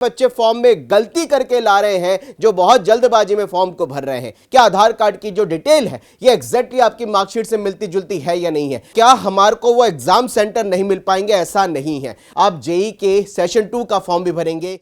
बच्चे फॉर्म में गलती करके ला रहे हैं जो बहुत जल्दबाजी में फॉर्म को भर रहे हैं। क्या आधार कार्ड की जो डिटेल है ये एग्जैक्टली आपकी मार्कशीट से मिलती जुलती है या नहीं है? क्या हमारे को वो एग्जाम सेंटर नहीं मिल पाएंगे? ऐसा नहीं है। आप जेई के सेशन 2 का फॉर्म भी भरेंगे।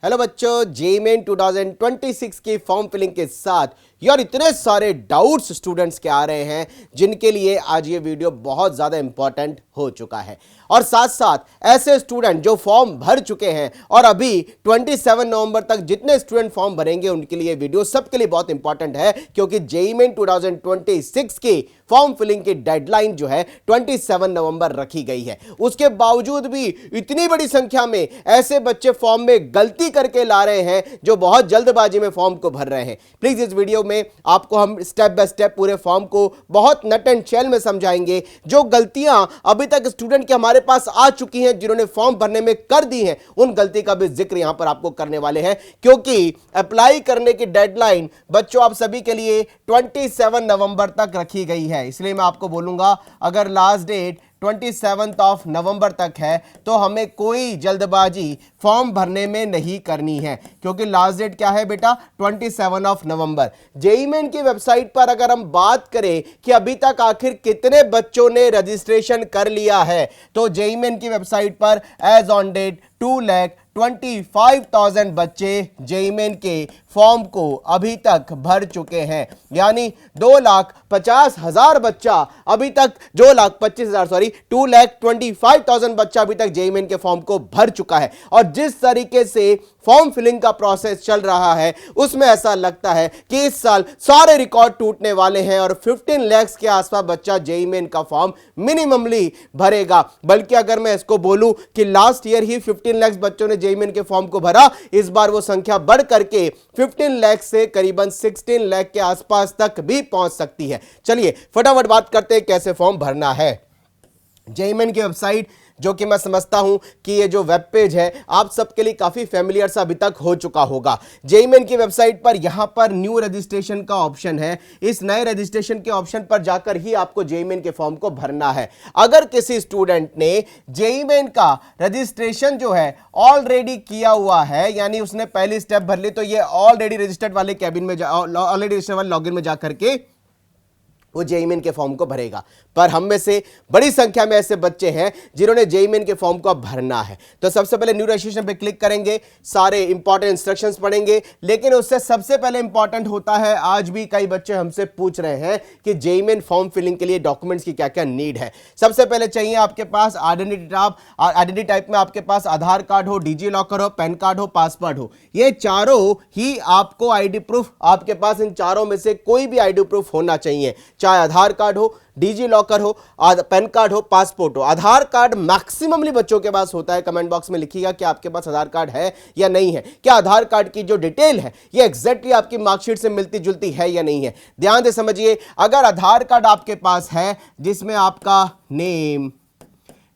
हेलो बच्चों, जेईई मेन 2026 की फॉर्म फिलिंग के साथ यार इतने सारे डाउट्स स्टूडेंट्स के आ रहे हैं जिनके लिए आज ये वीडियो बहुत ज़्यादा इंपॉर्टेंट हो चुका है। और साथ साथ ऐसे स्टूडेंट जो फॉर्म भर चुके हैं और अभी 27 नवंबर तक जितने स्टूडेंट फॉर्म भरेंगे उनके लिए वीडियो सबके लिए बहुत इंपॉर्टेंट है, क्योंकि जेईई मेन 2026 की फॉर्म फिलिंग की डेडलाइन जो है 27 नवंबर रखी गई है। उसके बावजूद भी इतनी बड़ी संख्या में ऐसे बच्चे फॉर्म में गलती करके ला रहे हैं जो बहुत जल्दबाजी में फॉर्म को भर रहे हैं। प्लीज इस वीडियो में आपको हम स्टेप बाय स्टेप पूरे फॉर्म को बहुत नट एंड शैल में समझाएंगे। जो गलतियां अभी तक स्टूडेंट के हमारे पास आ चुकी हैं, जिन्होंने फॉर्म भरने में कर दी हैं, उन गलती का भी जिक्र यहां पर आपको करने वाले हैं, क्योंकि अप्लाई करने की डेडलाइन बच्चों आप सभी के लिए 27 नवंबर तक रखी गई है। इसलिए मैं आपको बोलूंगा अगर लास्ट डेट 27 नवंबर तक है तो हमें कोई जल्दबाजी फॉर्म भरने में नहीं करनी है, क्योंकि लास्ट डेट क्या है बेटा 27 नवंबर। जेईई मेन की वेबसाइट पर अगर हम बात करें कि अभी तक आखिर कितने बच्चों ने रजिस्ट्रेशन कर लिया है, तो जेईई मेन की वेबसाइट पर एज ऑन डेट 2,25,000 बच्चे जेईई मेन के फॉर्म को अभी तक भर चुके हैं। यानी 2,50,000 बच्चा अभी तक 2,25,000 बच्चा अभी तक जेईई मेन के फॉर्म को भर चुका है। और जिस तरीके से फॉर्म फिलिंग का प्रोसेस चल रहा है उसमें ऐसा लगता है कि इस साल सारे रिकॉर्ड टूटने वाले हैं और 15 लाख के आसपास बच्चा जेईई मेन का फॉर्म मिनिममली भरेगा। बल्कि अगर मैं इसको बोलूं कि लास्ट ईयर ही 15 लाख बच्चों ने जेईई मेन के फॉर्म को भरा, इस बार वो संख्या बढ़ करके 15 लाख से करीबन 16 लाख के आसपास तक भी पहुंच सकती है। चलिए फटाफट बात करते हैं कैसे फॉर्म भरना है। जेईई मेन की वेबसाइट, जो कि मैं समझता हूं कि ये जो वेब पेज है आप सबके लिए काफी फेमिलियर सा अभी तक हो चुका होगा। जेईई मेन की वेबसाइट पर यहां पर न्यू रजिस्ट्रेशन का ऑप्शन है। इस नए रजिस्ट्रेशन के ऑप्शन पर जाकर ही आपको जेईई मेन के फॉर्म को भरना है। अगर किसी स्टूडेंट ने जेईई मेन का रजिस्ट्रेशन जो है ऑलरेडी किया हुआ है, यानी उसने पहली स्टेप भर ली, तो ये ऑलरेडी रजिस्टर्ड वाले कैबिन में ऑलरेडी रजिस्टर्ड वाले लॉगिन में जाकर के वो जेईई मेन के फॉर्म को भरेगा। पर हम में से बड़ी संख्या में ऐसे बच्चे हैं जिन्होंने जेईई मेन के फॉर्म को अब भरना है। तो सबसे पहले न्यू रजिस्ट्रेशन पे क्लिक करेंगे, सारे इंपॉर्टेंट इंस्ट्रक्शंस पढ़ेंगे। लेकिन उससे सबसे पहले इंपॉर्टेंट होता है, आज भी कई बच्चे हमसे पूछ रहे हैं कि जेईई मेन फॉर्म फिलिंग के लिए डॉक्यूमेंट्स की क्या क्या नीड है। सबसे पहले चाहिए आपके पास आइडेंटिटी टाइप में आपके पास आधार कार्ड हो, डिजी लॉकर हो, पैन कार्ड हो, पासपोर्ट हो। ये चारों ही आपको आईडी प्रूफ, आपके पास इन चारों में से कोई भी आईडी प्रूफ होना चाहिए, चाहे आधार कार्ड हो, डिजी लॉकर हो, पैन कार्ड हो, पासपोर्ट हो। आधार कार्ड मैक्सिममली बच्चों के पास होता है। कमेंट बॉक्स में लिखिएगा कि आपके पास आधार कार्ड है या नहीं है। क्या आधार कार्ड की जो डिटेल है ये एग्जैक्टली आपकी मार्कशीट से मिलती जुलती है या नहीं है? ध्यान से समझिए, अगर आधार कार्ड आपके पास है जिसमें आपका name,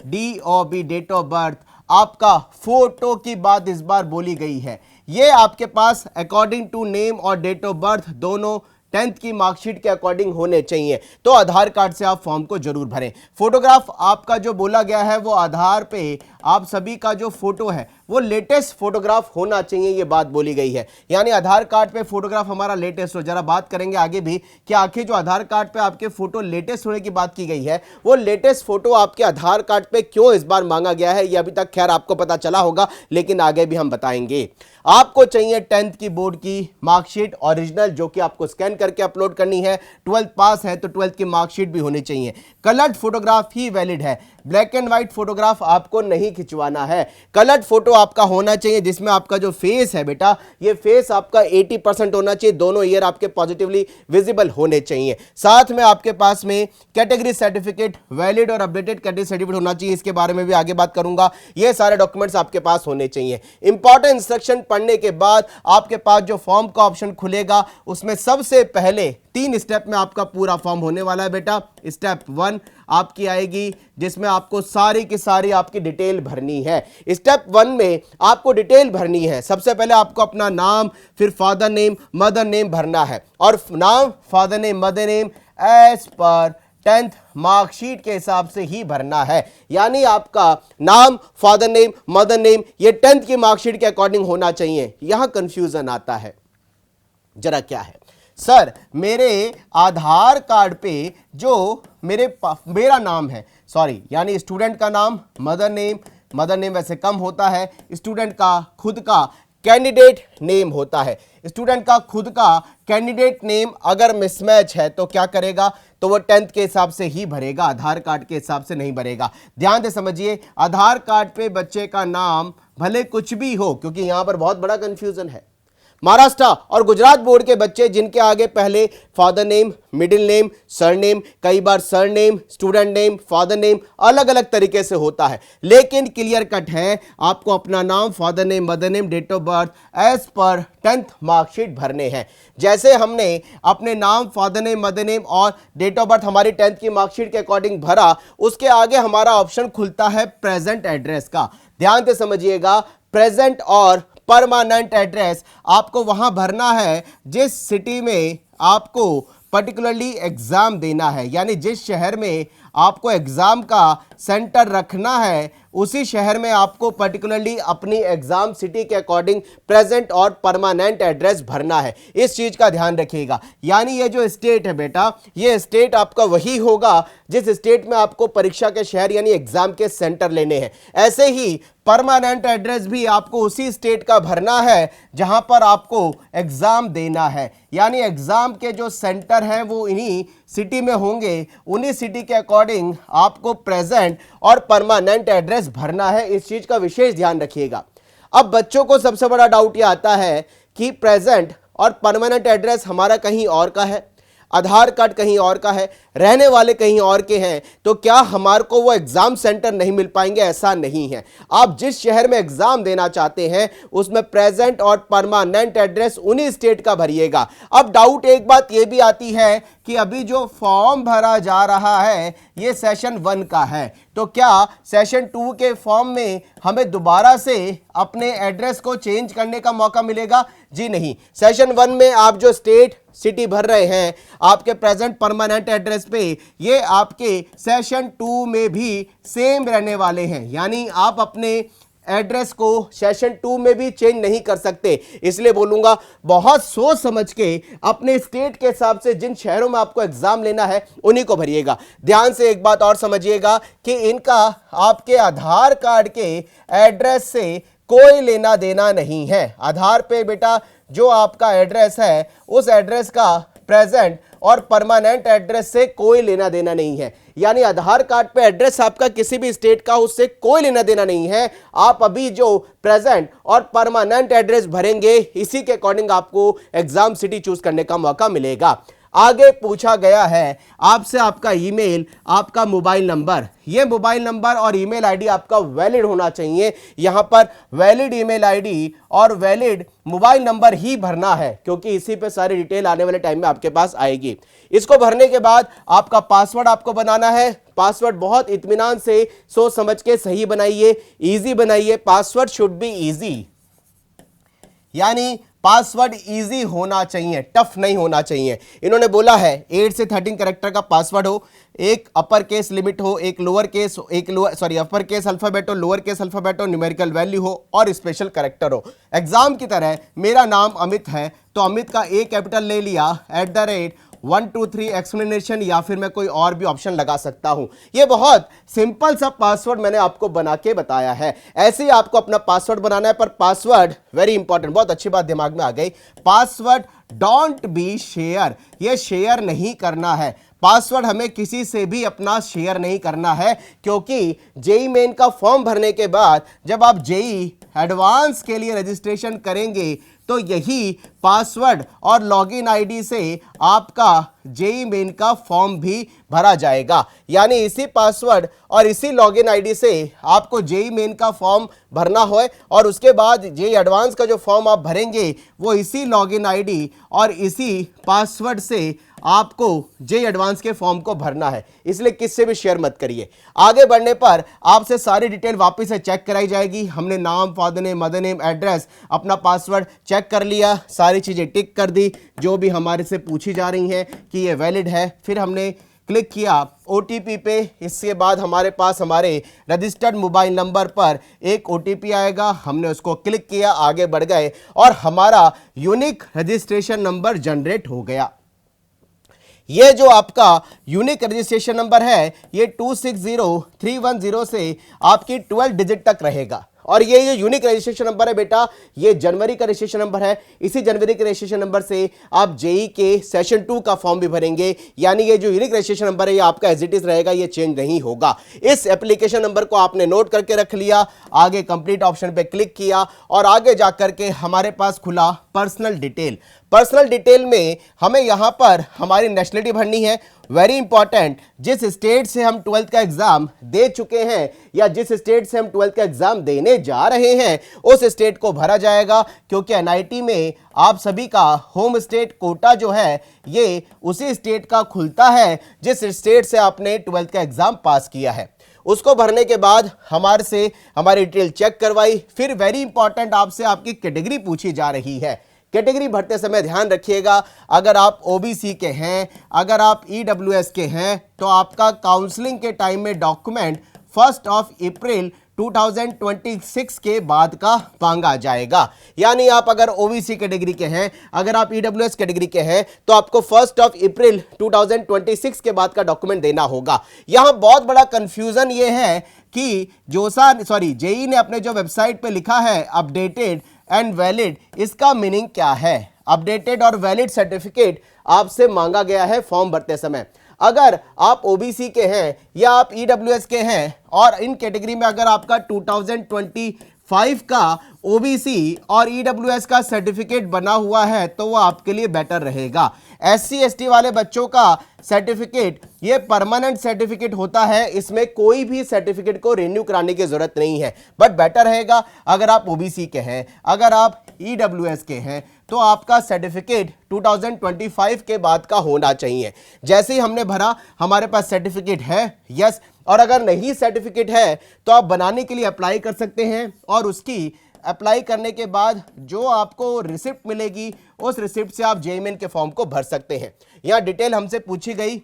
DOB date of birth, आपका फोटो की बात इस बार बोली गई है, ये आपके पास अकॉर्डिंग टू नेम और डेट ऑफ बर्थ दोनों 10th की मार्कशीट के अकॉर्डिंग होने चाहिए। तो आधार कार्ड से आप फॉर्म को जरूर भरें। फोटोग्राफ आपका जो बोला गया है वो आधार पे आप सभी का जो फोटो है वो लेटेस्ट फोटोग्राफ होना चाहिए, ये बात बोली गई है। यानी आधार कार्ड पे फोटोग्राफ हमारा लेटेस्ट हो। जरा बात करेंगे आगे भी कि आखिर जो आधार कार्ड पे आपके फोटो लेटेस्ट होने की बात की गई है, वो लेटेस्ट फोटो आपके आधार कार्ड पे क्यों इस बार मांगा गया है, ये अभी तक खैर आपको पता चला होगा, लेकिन आगे भी हम बताएंगे। आपको चाहिए 10th की बोर्ड की मार्कशीट ओरिजिनल, जो कि आपको स्कैन करके अपलोड करनी है। 12th पास है तो 12th की मार्कशीट भी होनी चाहिए। कलर्ड फोटोग्राफ ही वैलिड है, ब्लैक एंड व्हाइट फोटोग्राफ आपको नहीं खिंचवाना है। कलर्ड फोटो आपका होना चाहिए जिसमें आपका जो फेस है बेटा, ये फेस आपका 80% होना चाहिए, दोनों ईयर आपके पॉजिटिवली विजिबल होने चाहिए। साथ में आपके पास में कैटेगरी सर्टिफिकेट, वैलिड और अपडेटेड कैटेगरी सर्टिफिकेट होना चाहिए, इसके बारे में भी आगे बात करूंगा। ये सारे डॉक्यूमेंट्स आपके पास होने चाहिए। इंपॉर्टेंट इंस्ट्रक्शन पढ़ने के बाद आपके पास जो फॉर्म का ऑप्शन खुलेगा उसमें सबसे पहले 3 स्टेप में आपका पूरा फॉर्म होने वाला है बेटा। स्टेप 1 आपकी आएगी जिसमें आपको सारी की सारी आपकी डिटेल भरनी है। स्टेप 1 में आपको डिटेल भरनी है। सबसे पहले आपको अपना नाम, फिर फादर नेम, मदर नेम भरना है। और नाम, father name, mother name as per 10th marksheet के हिसाब से ही भरना है। यानी आपका नाम, फादर नेम, मदर नेम ये 10th की मार्कशीट के अकॉर्डिंग होना चाहिए। यहां कंफ्यूजन आता है, जरा क्या है सर, मेरे आधार कार्ड पे जो मेरा नाम है, सॉरी यानी स्टूडेंट का नाम, मदर नेम वैसे कम होता है, स्टूडेंट का खुद का कैंडिडेट नेम होता है। स्टूडेंट का खुद का कैंडिडेट नेम अगर मिसमैच है तो क्या करेगा, तो वो 10th के हिसाब से ही भरेगा, आधार कार्ड के हिसाब से नहीं भरेगा। ध्यान से समझिए, आधार कार्ड पे बच्चे का नाम भले कुछ भी हो, क्योंकि यहां पर बहुत बड़ा कंफ्यूजन है। महाराष्ट्र और गुजरात बोर्ड के बच्चे जिनके आगे पहले father name, middle name, surname, कई बार surname, student name, father name अलग अलग तरीके से होता है, लेकिन क्लियर कट है आपको अपना नाम, father name, mother name, date of birth as per 10th marksheet भरने हैं। जैसे हमने अपने नाम, फादर नेम, मदर नेम और डेट ऑफ बर्थ हमारी 10th की मार्कशीट के अकॉर्डिंग भरा, उसके आगे हमारा ऑप्शन खुलता है प्रेजेंट एड्रेस का। ध्यान से समझिएगा, प्रेजेंट और परमानेंट एड्रेस आपको वहां भरना है जिस सिटी में आपको पर्टिकुलरली एग्जाम देना है, यानी जिस शहर में आपको एग्जाम का सेंटर रखना है उसी शहर में आपको पर्टिकुलरली अपनी एग्जाम सिटी के अकॉर्डिंग प्रेजेंट और परमानेंट एड्रेस भरना है। इस चीज का ध्यान रखिएगा। यानी ये जो स्टेट है बेटा, ये स्टेट आपका वही होगा जिस स्टेट में आपको परीक्षा के शहर यानी एग्जाम के सेंटर लेने हैं। ऐसे ही परमानेंट एड्रेस भी आपको उसी स्टेट का भरना है जहां पर आपको एग्जाम देना है, यानी एग्जाम के जो सेंटर हैं वो इन्हीं सिटी में होंगे, उन्हीं सिटी के अकॉर्डिंग आपको प्रेजेंट और परमानेंट एड्रेस भरना है। इस चीज का विशेष ध्यान रखिएगा। अब बच्चों को सबसे बड़ा डाउट यह आता है कि प्रेजेंट और परमानेंट एड्रेस हमारा कहीं और का है, आधार कार्ड कहीं और का है, रहने वाले कहीं और के हैं, तो क्या हमारे को वो एग्जाम सेंटर नहीं मिल पाएंगे? ऐसा नहीं है। आप जिस शहर में एग्जाम देना चाहते हैं उसमें प्रेजेंट और परमानेंट एड्रेस उन्हीं स्टेट का भरिएगा। अब डाउट एक बात ये भी आती है कि अभी जो फॉर्म भरा जा रहा है ये सेशन 1 का है, तो क्या सेशन 2 के फॉर्म में हमें दोबारा से अपने एड्रेस को चेंज करने का मौका मिलेगा? जी नहीं। सेशन 1 में आप जो स्टेट सिटी भर रहे हैं आपके प्रेजेंट परमानेंट एड्रेस पे, ये आपके सेशन 2 में भी सेम रहने वाले हैं, यानी आप अपने एड्रेस को सेशन 2 में भी चेंज नहीं कर सकते। इसलिए बोलूंगा बहुत सोच समझ के अपने स्टेट के हिसाब से जिन शहरों में आपको एग्जाम लेना है उन्हीं को भरिएगा। ध्यान से एक बात और समझिएगा कि इनका आपके आधार कार्ड के एड्रेस से कोई लेना देना नहीं है। आधार पे बेटा जो आपका एड्रेस है उस एड्रेस का प्रेजेंट और परमानेंट एड्रेस से कोई लेना देना नहीं है, यानी आधार कार्ड पे एड्रेस आपका किसी भी स्टेट का उससे कोई लेना देना नहीं है। आप अभी जो प्रेजेंट और परमानेंट एड्रेस भरेंगे इसी के अकॉर्डिंग आपको एग्जाम सिटी चूज करने का मौका मिलेगा। आगे पूछा गया है आपसे आपका ईमेल, आपका मोबाइल नंबर। ये मोबाइल नंबर और ईमेल आईडी आपका वैलिड होना चाहिए। यहां पर वैलिड ईमेल आईडी और वैलिड मोबाइल नंबर ही भरना है, क्योंकि इसी पे सारी डिटेल आने वाले टाइम में आपके पास आएगी। इसको भरने के बाद आपका पासवर्ड आपको बनाना है। पासवर्ड बहुत इत्मीनान से सोच समझ के सही बनाइए, इजी बनाइए। पासवर्ड शुड बी इजी, यानी पासवर्ड इजी होना चाहिए, टफ नहीं होना चाहिए। इन्होंने बोला है 8 से 13 कैरेक्टर का पासवर्ड हो, एक अपर केस लिमिट हो, एक lower case, upper case alphabet हो, लोअर केस अल्फाबेट हो, न्यूमेरिकल वैल्यू हो और स्पेशल कैरेक्टर हो। एग्जाम की तरह मेरा नाम अमित है तो अमित का ए कैपिटल ले लिया, @123 एक्सप्लेनेशन, या फिर मैं कोई और भी ऑप्शन लगा सकता हूं। ये बहुत सिंपल सा पासवर्ड मैंने आपको बना के बताया है। ऐसे ही आपको अपना पासवर्ड बनाना है, पर पासवर्ड वेरी इंपॉर्टेंट, बहुत अच्छी बात दिमाग में आ गई। पासवर्ड डोंट बी शेयर, ये शेयर नहीं करना है। पासवर्ड हमें किसी से भी अपना शेयर नहीं करना है, क्योंकि जेई मेन का फॉर्म भरने के बाद जब आप जेई एडवांस के लिए रजिस्ट्रेशन करेंगे तो यही पासवर्ड और लॉगिन आईडी से आपका जेई मेन का फॉर्म भी भरा जाएगा। यानी इसी पासवर्ड और इसी लॉगिन आईडी से आपको जेई मेन का फॉर्म भरना है और उसके बाद जेई एडवांस का जो फॉर्म आप भरेंगे वो इसी लॉगिन आईडी और इसी पासवर्ड से आपको जेई एडवांस के फॉर्म को भरना है। इसलिए किससे भी शेयर मत करिए। आगे बढ़ने पर आपसे सारी डिटेल वापस से चेक कराई जाएगी। हमने नाम, father name, mother name, address, अपना पासवर्ड चेक कर लिया, सारी चीज़ें टिक कर दी जो भी हमारे से पूछी जा रही हैं कि ये वैलिड है। फिर हमने क्लिक किया OTP पे, इसके बाद हमारे पास हमारे रजिस्टर्ड मोबाइल नंबर पर एक OTP आएगा, हमने उसको क्लिक किया, आगे बढ़ गए और हमारा यूनिक रजिस्ट्रेशन नंबर जनरेट हो गया। ये जो आपका यूनिक रजिस्ट्रेशन नंबर है ये 260310 से आपकी 12 डिजिट तक रहेगा और ये जो यूनिक रजिस्ट्रेशन नंबर है बेटा ये जनवरी का रजिस्ट्रेशन नंबर है। इसी जनवरी के रजिस्ट्रेशन नंबर से आप जेई के सेशन 2 का फॉर्म भी भरेंगे, यानी ये जो यूनिक रजिस्ट्रेशन नंबर है ये आपका एज इट इज रहेगा, ये चेंज नहीं होगा। इस एप्लीकेशन नंबर को आपने नोट करके रख लिया, आगे कंप्लीट ऑप्शन पे क्लिक किया और आगे जाकर के हमारे पास खुला पर्सनल डिटेल। पर्सनल डिटेल में हमें यहां पर हमारी नेशनलिटी भरनी है, वेरी इंपॉर्टेंट, जिस स्टेट से हम 12th का एग्जाम दे चुके हैं या जिस स्टेट से हम 12th का एग्जाम देने जा रहे हैं उस स्टेट को भरा जाएगा, क्योंकि एनआईटी में आप सभी का होम स्टेट कोटा जो है ये उसी स्टेट का खुलता है जिस स्टेट से आपने 12th का एग्जाम पास किया है। उसको भरने के बाद हमारे से हमारी डिटेल चेक करवाई, फिर वेरी इंपॉर्टेंट आपसे आपकी कैटेगरी पूछी जा रही है। कैटेगरी भरते समय ध्यान रखिएगा, अगर आप ओबीसी के हैं, अगर आप ईडब्ल्यूएस के हैं तो आपका काउंसलिंग के टाइम में डॉक्यूमेंट 1 अप्रैल 2026 के बाद का मांगा जाएगा। यानी आप अगर ओबीसी कैटेगरी के हैं, अगर आप ईडब्ल्यूएस कैटेगरी के हैं तो आपको 1 अप्रैल 2026 के बाद का डॉक्यूमेंट देना होगा। यहां बहुत बड़ा कंफ्यूजन ये है कि जेई ने अपने जो वेबसाइट पे लिखा है अपडेटेड एंड वैलिड, इसका मीनिंग क्या है? अपडेटेड और वैलिड सर्टिफिकेट आपसे मांगा गया है फॉर्म भरते समय। अगर आप ओबीसी के हैं या आप ईडब्ल्यूएस के हैं और इन कैटेगरी में अगर आपका 2025 का ओबीसी और ईडब्ल्यूएस का सर्टिफिकेट बना हुआ है तो वो आपके लिए बेटर रहेगा। एससी एसटी वाले बच्चों का सर्टिफिकेट ये परमानेंट सर्टिफिकेट होता है, इसमें कोई भी सर्टिफिकेट को रिन्यू कराने की जरूरत नहीं है, बट बेटर रहेगा अगर आप ओबीसी के हैं, अगर आप ईडब्ल्यूएस के हैं तो आपका सर्टिफिकेट 2025 के बाद का होना चाहिए। जैसे ही हमने भरा हमारे पास सर्टिफिकेट है, यस, और अगर नहीं सर्टिफिकेट है तो आप बनाने के लिए अप्लाई कर सकते हैं और उसकी अप्लाई करने के बाद जो आपको रिसिप्ट मिलेगी उस रिसिप्ट से आप जेईई मेन के फॉर्म को भर सकते हैं। यहाँ डिटेल हमसे पूछी गई,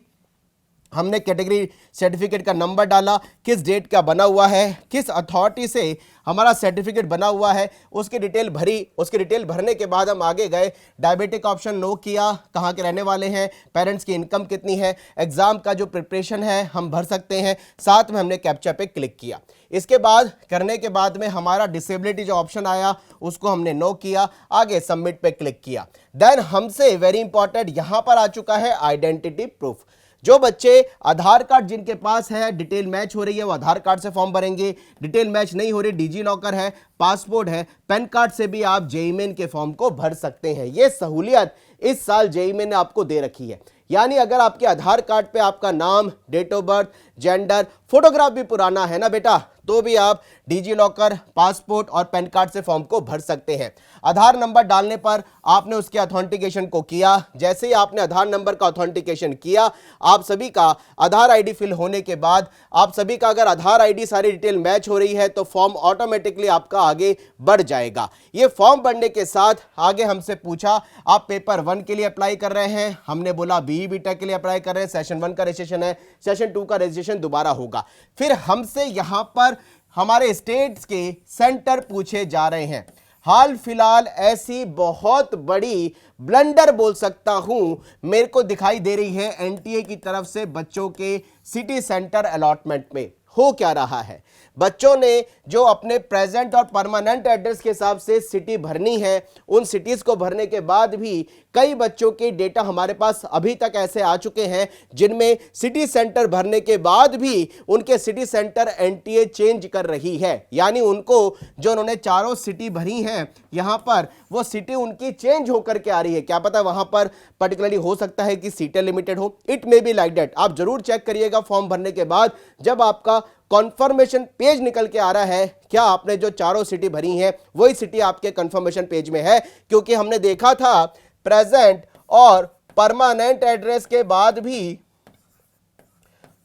हमने कैटेगरी सर्टिफिकेट का नंबर डाला, किस डेट का बना हुआ है, किस अथॉरिटी से हमारा सर्टिफिकेट बना हुआ है, उसकी डिटेल भरी। उसकी डिटेल भरने के बाद हम आगे गए, डायबिटिक ऑप्शन नो किया, कहाँ के रहने वाले हैं, पेरेंट्स की इनकम कितनी है, एग्जाम का जो प्रिपरेशन है हम भर सकते हैं, साथ में हमने कैप्चा पे क्लिक किया। इसके बाद करने के बाद में हमारा डिसेबिलिटी जो ऑप्शन आया उसको हमने नो किया, आगे सबमिट पे क्लिक किया। देन हमसे वेरी इंपॉर्टेंट यहां पर आ चुका है आइडेंटिटी प्रूफ। जो बच्चे आधार कार्ड जिनके पास है, डिटेल मैच हो रही है, वो आधार कार्ड से फॉर्म भरेंगे। डिटेल मैच नहीं हो रही, डिजी लॉकर है, पासपोर्ट है, पैन कार्ड से भी आप जेईई मेन के फॉर्म को भर सकते हैं। ये सहूलियत इस साल जेईई मेन ने आपको दे रखी है। यानी अगर आपके आधार कार्ड पे आपका नाम, date of birth, gender, photograph भी पुराना है ना बेटा, तो भी आप डिजी लॉकर, पासपोर्ट और पैन कार्ड से फॉर्म को भर सकते हैं। आधार नंबर डालने पर आपने उसके ऑथेंटिकेशन को किया। जैसे ही आपने आधार नंबर का ऑथेंटिकेशन किया, आप सभी का आधार आईडी फिल होने के बाद आप सभी का अगर आधार आईडी सारी डिटेल मैच हो रही है तो फॉर्म ऑटोमेटिकली आपका आगे बढ़ जाएगा। ये फॉर्म बढ़ने के साथ आगे हमसे पूछा आप पेपर 1 के लिए अप्लाई कर रहे हैं, हमने बोला बीई बीटेक के लिए अप्लाई कर रहे हैं, सेशन 1 का रजिस्ट्रेशन है, सेशन 2 का रजिस्ट्रेशन दोबारा होगा। फिर हमसे यहां पर हमारे स्टेट्स के सेंटर पूछे जा रहे हैं। हाल फिलहाल ऐसी बहुत बड़ी ब्लंडर बोल सकता हूं मेरे को दिखाई दे रही है एनटीए की तरफ से बच्चों के सिटी सेंटर अलॉटमेंट में। हो क्या रहा है, बच्चों ने जो अपने प्रेजेंट और परमानेंट एड्रेस के हिसाब से सिटी भरनी है, उन सिटीज को भरने के बाद भी कई बच्चों के डेटा हमारे पास अभी तक ऐसे आ चुके हैं जिनमें सिटी सेंटर भरने के बाद भी उनके सिटी सेंटर एनटीए चेंज कर रही है। यानी उनको जो उन्होंने चारों सिटी भरी हैं यहां पर वो सिटी उनकी चेंज होकर के आ रही है। क्या पता वहां पर पर्टिकुलरली हो सकता है कि सीटें लिमिटेड हो, it may be like that. आप जरूर चेक करिएगा फॉर्म भरने के बाद जब आपका कॉन्फर्मेशन पेज निकल के आ रहा है, क्या आपने जो चारों सिटी भरी हैं वही सिटी आपके कन्फर्मेशन पेज में है। क्योंकि हमने देखा था प्रेजेंट और परमानेंट एड्रेस के बाद भी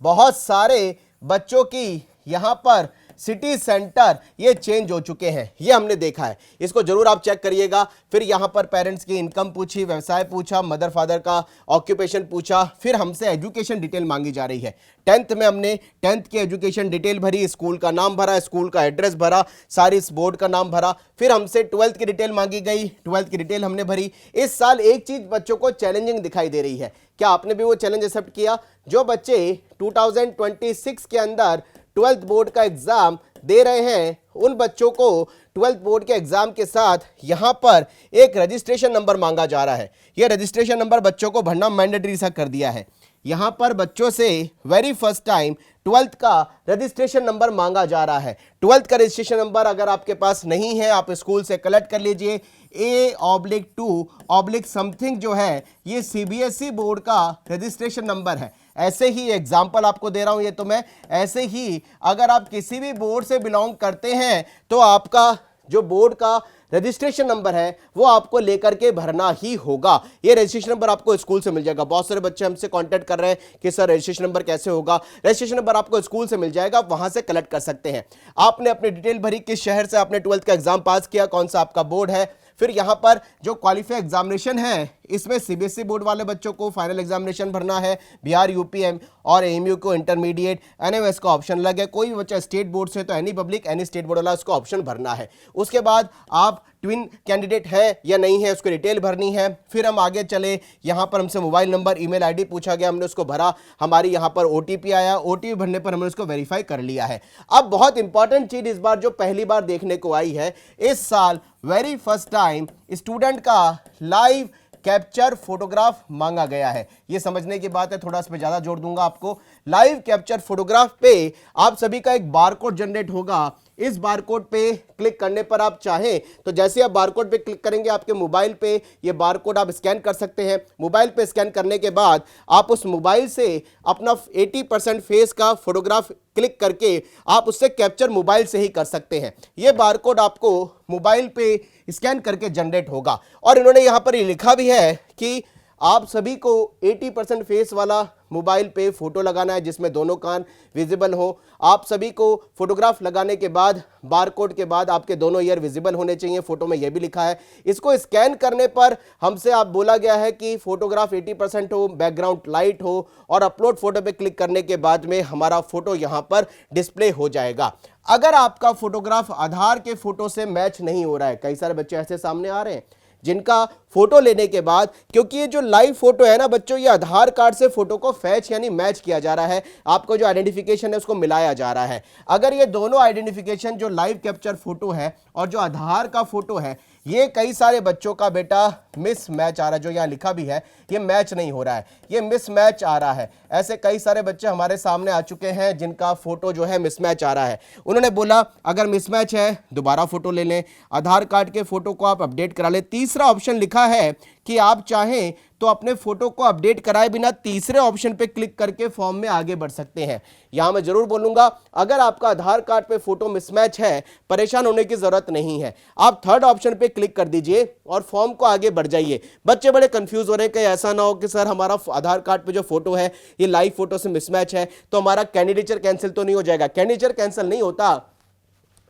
बहुत सारे बच्चों की यहां पर सिटी सेंटर ये चेंज हो चुके हैं, ये हमने देखा है। इसको जरूर आप चेक करिएगा। फिर यहां पर पेरेंट्स की इनकम पूछी, व्यवसाय पूछा, मदर फादर का ऑक्यूपेशन पूछा, फिर हमसे एजुकेशन डिटेल मांगी जा रही है। 10th में हमने 10th की एजुकेशन डिटेल भरी, स्कूल का नाम भरा, स्कूल का एड्रेस भरा, सारी इस बोर्ड का नाम भरा। फिर हमसे 12th की डिटेल मांगी गई, 12th की डिटेल हमने भरी। इस साल एक चीज बच्चों को चैलेंजिंग दिखाई दे रही है। क्या आपने भी वो चैलेंज एक्सेप्ट किया? जो बच्चे 2026 के अंदर 12th बोर्ड का एग्जाम दे रहे हैं, उन बच्चों को 12th बोर्ड के एग्जाम के साथ यहां पर एक रजिस्ट्रेशन नंबर मांगा जा रहा है। यह रजिस्ट्रेशन नंबर बच्चों को भरना मैंडेटरी सा कर दिया है। यहां पर बच्चों से वेरी फर्स्ट टाइम 12th का रजिस्ट्रेशन नंबर मांगा जा रहा है। 12th का रजिस्ट्रेशन नंबर अगर आपके पास नहीं है, आप स्कूल से कलेक्ट कर लीजिए। A/2/ समथिंग जो है ये CBSE बोर्ड का रजिस्ट्रेशन नंबर है। ऐसे ही एग्जाम्पल आपको दे रहा हूं, ये तो मैं ऐसे ही अगर आप किसी भी बोर्ड से बिलोंग करते हैं तो आपका जो बोर्ड का रजिस्ट्रेशन नंबर है वो आपको लेकर के भरना ही होगा। ये रजिस्ट्रेशन नंबर आपको स्कूल से मिल जाएगा। बहुत सारे बच्चे हमसे कांटेक्ट कर रहे हैं कि सर रजिस्ट्रेशन नंबर कैसे होगा। रजिस्ट्रेशन नंबर आपको स्कूल से मिल जाएगा, वहां से कलेक्ट कर सकते हैं। आपने अपनी डिटेल भरी, किस शहर से आपने 12th का एग्जाम पास किया, कौन सा आपका बोर्ड है। फिर यहां पर जो क्वालिफाई एग्जामिनेशन है, इसमें CBSE बोर्ड वाले बच्चों को फाइनल एग्जामिनेशन भरना है, बिहार, UPM और AMU को इंटरमीडिएट, NMS का ऑप्शन अलग है। कोई बच्चा स्टेट बोर्ड से तो any public, any state board वाला उसको ऑप्शन भरना है। उसके बाद आप ट्विन कैंडिडेट है या नहीं है उसको डिटेल भरनी है। फिर हम आगे चले, यहां पर हमसे मोबाइल नंबर, ईमेल आईडी पूछा गया, हमने उसको भरा, हमारी यहां पर OTP आया, OTP भरने पर हमने उसको वेरीफाई कर लिया है। अब बहुत इंपॉर्टेंट चीज इस बार जो पहली बार देखने को आई है, इस साल वेरी फर्स्ट टाइम स्टूडेंट का लाइव कैप्चर फोटोग्राफ मांगा गया है। ये समझने की बात है, थोड़ा इस पे ज्यादा जोर दूंगा आपको। लाइव कैप्चर फोटोग्राफ पे आप सभी का एक बारकोड जनरेट होगा। इस बारकोड पे क्लिक करने पर आप चाहें तो जैसे आप बारकोड पे क्लिक करेंगे, आपके मोबाइल पे ये बारकोड आप स्कैन कर सकते हैं। मोबाइल पे स्कैन करने के बाद आप उस मोबाइल से अपना 80% फेस का फोटोग्राफ क्लिक करके आप उससे कैप्चर मोबाइल से ही कर सकते हैं। ये बारकोड आपको मोबाइल पे स्कैन करके जनरेट होगा। और इन्होंने यहां पर ये लिखा भी है कि आप सभी को 80% फेस वाला मोबाइल पे फोटो लगाना है जिसमें दोनों कान विजिबल हो। आप सभी को फोटोग्राफ लगाने के बाद, बारकोड के बाद आपके दोनों ईयर विजिबल होने चाहिए। फोटो में यह भी लिखा है। इसको स्कैन करने पर हमसे आप बोला गया है कि फोटोग्राफ 80% हो, बैकग्राउंड लाइट हो, और अपलोड फोटो पे क्लिक करने के बाद में हमारा फोटो यहां पर डिस्प्ले हो जाएगा। अगर आपका फोटोग्राफ आधार के फोटो से मैच नहीं हो रहा है, कई सारे बच्चे ऐसे सामने आ रहे हैं जिनका फोटो लेने के बाद, क्योंकि ये जो लाइव फोटो है ना बच्चों, ये आधार कार्ड से फोटो को फैच यानी मैच किया जा रहा है, आपको जो आइडेंटिफिकेशन है उसको मिलाया जा रहा है। अगर ये दोनों आइडेंटिफिकेशन, जो लाइव कैप्चर फोटो है और जो आधार का फोटो है, ये कई सारे बच्चों का बेटा मिस मैच आ रहा है, जो यहाँ लिखा भी है ये मैच नहीं हो रहा है, ये मिस मैच आ रहा है। ऐसे कई सारे बच्चे हमारे सामने आ चुके हैं जिनका फोटो जो है मिसमैच आ रहा है। उन्होंने बोला अगर मिसमैच है दोबारा फोटो ले लें, आधार कार्ड के फोटो को आप अपडेट करा लें। तीसरा ऑप्शन लिखा है कि आप चाहें तो अपने फोटो को अपडेट कराए बिना तीसरे ऑप्शन पे क्लिक करके फॉर्म में आगे बढ़ सकते हैं। यहां मैं जरूर बोलूंगा, अगर आपका आधार कार्ड पे फोटो मिसमैच है, परेशान होने की जरूरत नहीं है। आप थर्ड ऑप्शन पे क्लिक कर दीजिए और फॉर्म को आगे बढ़ जाइए। बच्चे बड़े कंफ्यूज हो रहे हैं कि ऐसा ना हो कि सर हमारा आधार कार्ड पे जो फोटो है ये लाइव फोटो से मिसमैच है तो हमारा कैंडिडेचर कैंसिल तो नहीं हो जाएगा। कैंडिडेचर कैंसिल नहीं होता।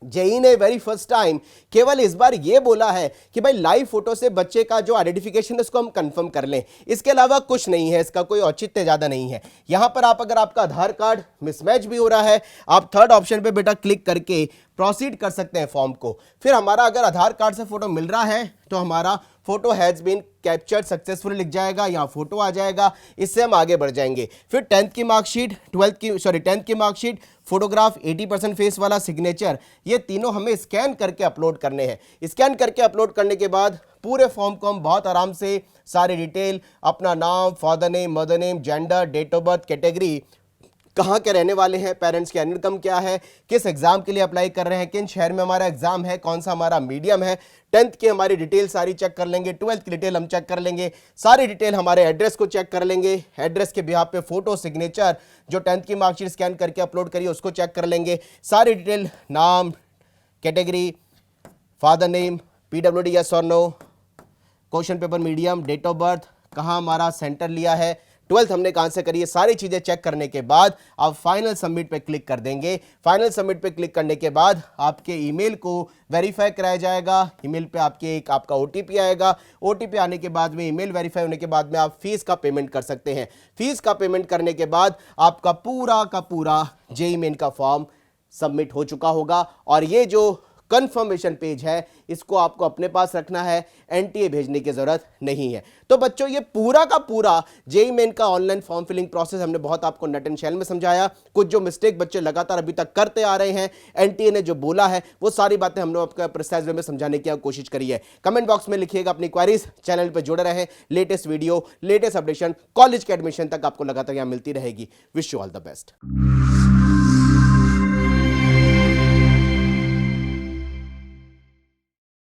जेई ने वेरी फर्स्ट टाइम केवल इस बार यह बोला है कि भाई लाइव फोटो से बच्चे का जो आइडेंटिफिकेशन है उसको हम कंफर्म कर लें, इसके अलावा कुछ नहीं है, इसका कोई औचित्य ज्यादा नहीं है। यहां पर आप अगर आपका आधार कार्ड मिसमैच भी हो रहा है, आप थर्ड ऑप्शन पे बेटा क्लिक करके प्रोसीड कर सकते हैं फॉर्म को। फिर हमारा अगर आधार कार्ड से फोटो मिल रहा है तो हमारा photo has been captured successfully लिख जाएगा, यहाँ फोटो आ जाएगा, इससे हम आगे बढ़ जाएंगे। फिर 10th की मार्कशीट, 10th की मार्कशीट, फोटोग्राफ, 80% फेस वाला, सिग्नेचर, ये तीनों हमें स्कैन करके अपलोड करने हैं। स्कैन करके अपलोड करने के बाद पूरे फॉर्म को हम बहुत आराम से सारी डिटेल, अपना नाम, father name, mother name, gender, date of birth, category, कहाँ के रहने वाले हैं, पेरेंट्स की इनकम क्या है, किस एग्जाम के लिए अप्लाई कर रहे हैं, किन शहर में हमारा एग्जाम है, कौन सा हमारा मीडियम है, 10th की हमारी डिटेल सारी चेक कर लेंगे, 12th की डिटेल हम चेक कर लेंगे, सारी डिटेल हमारे एड्रेस को चेक कर लेंगे, एड्रेस के बिहाफ पे फोटो, सिग्नेचर, जो 10th की मार्कशीट स्कैन करके अपलोड करिए उसको चेक कर लेंगे, सारी डिटेल, नाम, category, father name, PWD yes और no, question paper medium, date of birth, कहाँ हमारा सेंटर लिया है, 12th हमने कहां से करी है, सारी चीजें चेक करने के बाद आप फाइनल सबमिट पे क्लिक कर देंगे। फाइनल सबमिट पे क्लिक करने के बाद आपके ईमेल को वेरीफाई कराया जाएगा। ईमेल पे आपका ओटीपी आएगा। ओटीपी आने के बाद में, ईमेल वेरीफाई होने के बाद में आप फीस का पेमेंट कर सकते हैं। फीस का पेमेंट करने के बाद आपका पूरा का पूरा जेईई मेन का फॉर्म सबमिट हो चुका होगा। और ये जो कंफर्मेशन पेज है इसको आपको अपने पास रखना है, एनटीए भेजने की जरूरत नहीं है। तो बच्चों, ये पूरा का पूरा जेईई मेन का ऑनलाइन फॉर्म फिलिंग प्रोसेस हमने बहुत आपको नट एंड शेल में समझाया। कुछ जो मिस्टेक बच्चे लगातार अभी तक करते आ रहे हैं, एनटीए ने जो बोला है वो सारी बातें हमने आपको प्रिसाइज वे में समझाने की कोशिश करी है। कमेंट बॉक्स में लिखिएगा अपनी क्वेरीज, चैनल पर जुड़े रहे। Latest video, latest updation, college के एडमिशन तक आपको लगातार यहां मिलती रहेगी। Wish you all the best.